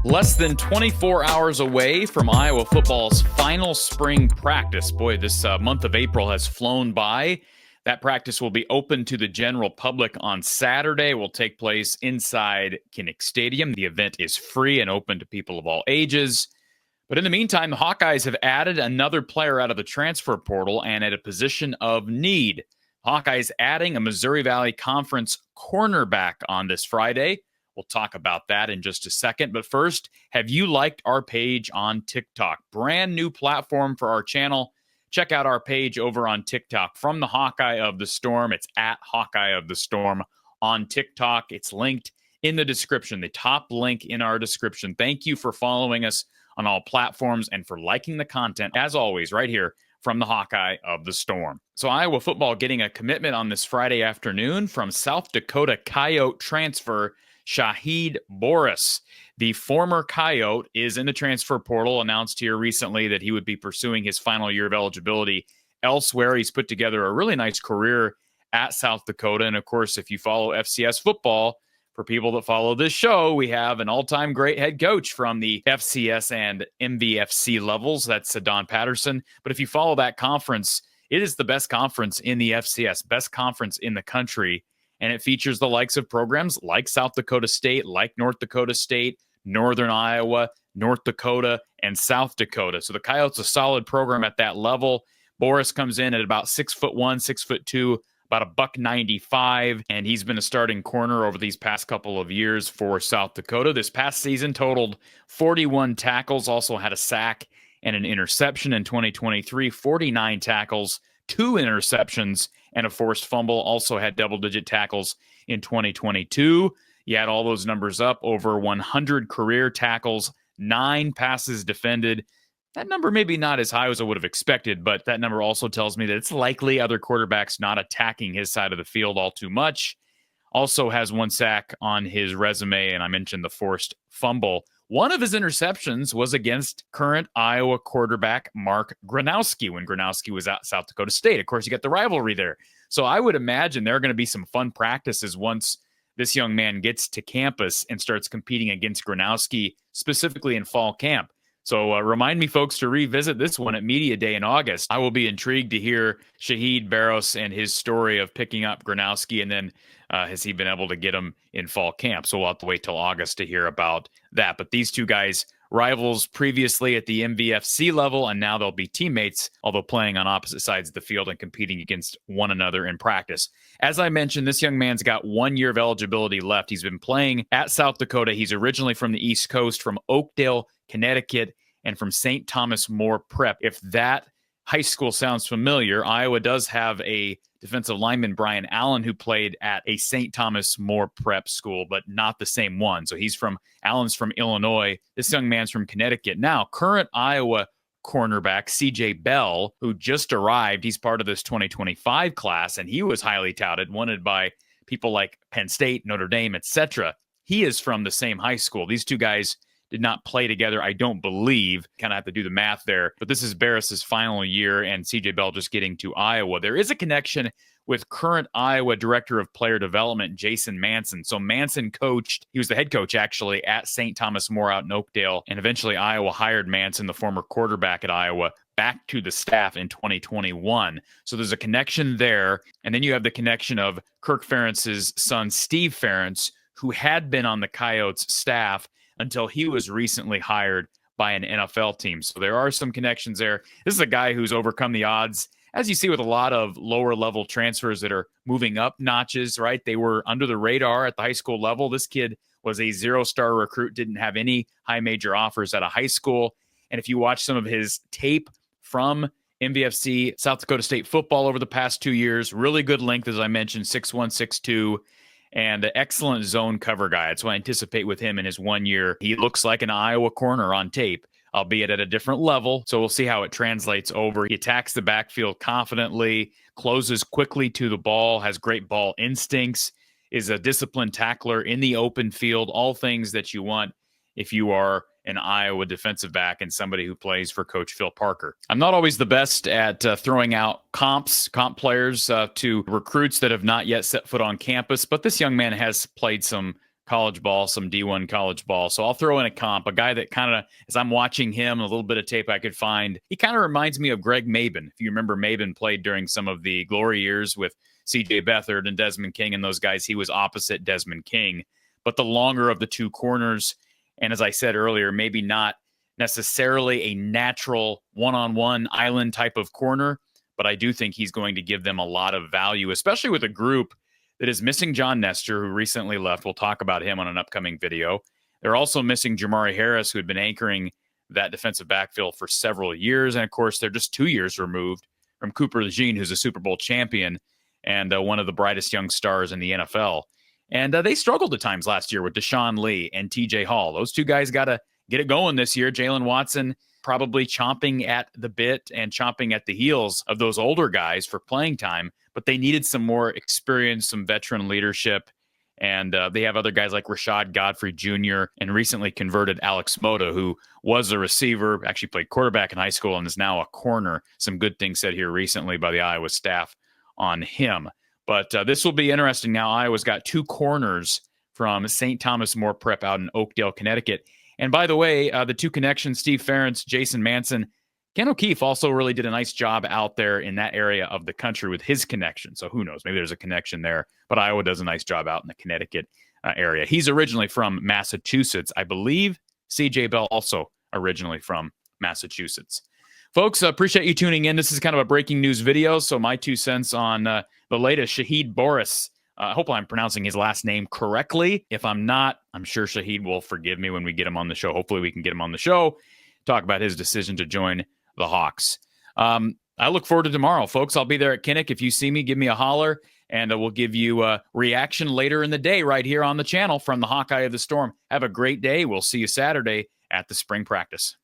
Less than 24 hours away from Iowa football's final spring practice. Boy, this month of April has flown by. That practice will be open to the general public on Saturday. It will take place inside Kinnick Stadium. The event is free and open to people of all ages. But in the meantime, the Hawkeyes have added another player out of the transfer portal and at a position of need. Hawkeyes adding a Missouri Valley Conference cornerback on this Friday. We'll talk about that in just a second. But first, have you liked our page on TikTok? Brand new platform for our channel. Check out our page over on TikTok. From the Hawkeye of the Storm, it's at Hawkeye of the Storm on TikTok. It's linked in the description, the top link in our description. Thank you for following us on all platforms and for liking the content, as always, right here from the Hawkeye of the Storm. So Iowa football getting a commitment on this Friday afternoon from South Dakota Coyote transfer Shahid Barros. The former Coyote is in the transfer portal, announced here recently that he would be pursuing his final year of eligibility elsewhere. He's put together a really nice career at South Dakota. And of course, if you follow FCS football, for people that follow this show, we have an all-time great head coach from the FCS and MVFC levels. That's Don Patterson. But if you follow that conference, it is the best conference in the FCS, best conference in the country. And it features the likes of programs like South Dakota State, like North Dakota State, Northern Iowa, North Dakota, and South Dakota. So the Coyotes, a solid program at that level. Barros comes in at about 6'1", 6'2", about $195, and he's been a starting corner over these past couple of years for South Dakota. This past season totaled 41 tackles, also had a sack and an interception in 2023, 49 tackles, 2 interceptions, and a forced fumble. Also had double-digit tackles in 2022. You add all those numbers up, over 100 career tackles, 9 passes defended. That number maybe not as high as I would have expected, but that number also tells me that it's likely other quarterbacks not attacking his side of the field all too much. Also has 1 sack on his resume, and I mentioned the forced fumble. One of his interceptions was against current Iowa quarterback Mark Gronowski when Gronowski was at South Dakota State. Of course, you got the rivalry there. So I would imagine there are going to be some fun practices once this young man gets to campus and starts competing against Gronowski, specifically in fall camp. So remind me, folks, to revisit this one at Media Day in August. I will be intrigued to hear Shahid Barros and his story of picking up Gronowski, and then has he been able to get him in fall camp? So we'll have to wait till August to hear about that. But these two guys, rivals previously at the MVFC level, and now they'll be teammates, although playing on opposite sides of the field and competing against one another in practice. As I mentioned, this young man's got 1 year of eligibility left. He's been playing at South Dakota. He's originally from the East Coast, from Oakdale, Connecticut, and from St. Thomas More Prep. If that high school sounds familiar, Iowa does have a defensive lineman, Brian Allen, who played at a St. Thomas More Prep school, but not the same one. So Allen's from Illinois. This young man's from Connecticut. Now, current Iowa cornerback CJ Bell, who just arrived, he's part of this 2025 class, and he was highly touted, wanted by people like Penn State, Notre Dame, etc. He is from the same high school. These two guys did not play together, I don't believe. Kind of have to do the math there. But this is Barros' final year, and CJ Bell just getting to Iowa. There is a connection with current Iowa Director of Player Development, Jason Manson. So Manson he was the head coach, actually, at St. Thomas More out in Oakdale. And eventually Iowa hired Manson, the former quarterback at Iowa, back to the staff in 2021. So there's a connection there. And then you have the connection of Kirk Ferentz's son, Steve Ferentz, who had been on the Coyotes staff until he was recently hired by an NFL team. So there are some connections there. This is a guy who's overcome the odds, as you see with a lot of lower level transfers that are moving up notches, right? They were under the radar at the high school level. This kid was a 0-star recruit, didn't have any high major offers at a high school. And if you watch some of his tape from MVFC, South Dakota State football over the past 2 years, really good length, as I mentioned, 6'1", 6'2", and an excellent zone cover guy. That's what I anticipate with him in his 1 year. He looks like an Iowa corner on tape, albeit at a different level. So we'll see how it translates over. He attacks the backfield confidently, closes quickly to the ball, has great ball instincts, is a disciplined tackler in the open field, all things that you want if you are an Iowa defensive back and somebody who plays for Coach Phil Parker. I'm not always the best at throwing out comp players to recruits that have not yet set foot on campus, but this young man has played some college ball, some D1 college ball. So I'll throw in a comp, a guy that kind of, as I'm watching him, a little bit of tape I could find, he kind of reminds me of Greg Maben. If you remember, Maben played during some of the glory years with C.J. Beathard and Desmond King and those guys. He was opposite Desmond King, but the longer of the two corners. And as I said earlier, maybe not necessarily a natural one-on-one island type of corner, but I do think he's going to give them a lot of value, especially with a group that is missing John Nestor, who recently left. We'll talk about him on an upcoming video. They're also missing Jamari Harris, who had been anchoring that defensive backfield for several years. And, of course, they're just 2 years removed from Cooper Lejeune, who's a Super Bowl champion and one of the brightest young stars in the NFL. And they struggled at times last year with Deshaun Lee and TJ Hall. Those two guys got to get it going this year. Jalen Watson probably chomping at the bit and chomping at the heels of those older guys for playing time, but they needed some more experience, some veteran leadership. And they have other guys like Rashad Godfrey Jr. and recently converted Alex Mota, who was a receiver, actually played quarterback in high school and is now a corner. Some good things said here recently by the Iowa staff on him. But this will be interesting now. Iowa's got two corners from St. Thomas More Prep out in Oakdale, Connecticut. And by the way, the two connections, Steve Ferentz, Jason Manson, Ken O'Keefe also really did a nice job out there in that area of the country with his connection. So who knows? Maybe there's a connection there. But Iowa does a nice job out in the Connecticut area. He's originally from Massachusetts. I believe CJ Bell also originally from Massachusetts. Folks, appreciate you tuning in. This is kind of a breaking news video. So my 2 cents on the latest Shahid Barros. I hope I'm pronouncing his last name correctly. If I'm not, I'm sure Shahid will forgive me when we get him on the show. Hopefully we can get him on the show, talk about his decision to join the Hawks. I look forward to tomorrow, folks. I'll be there at Kinnick. If you see me, give me a holler, and we'll give you a reaction later in the day right here on the channel from the Hawkeye of the Storm. Have a great day. We'll see you Saturday at the spring practice.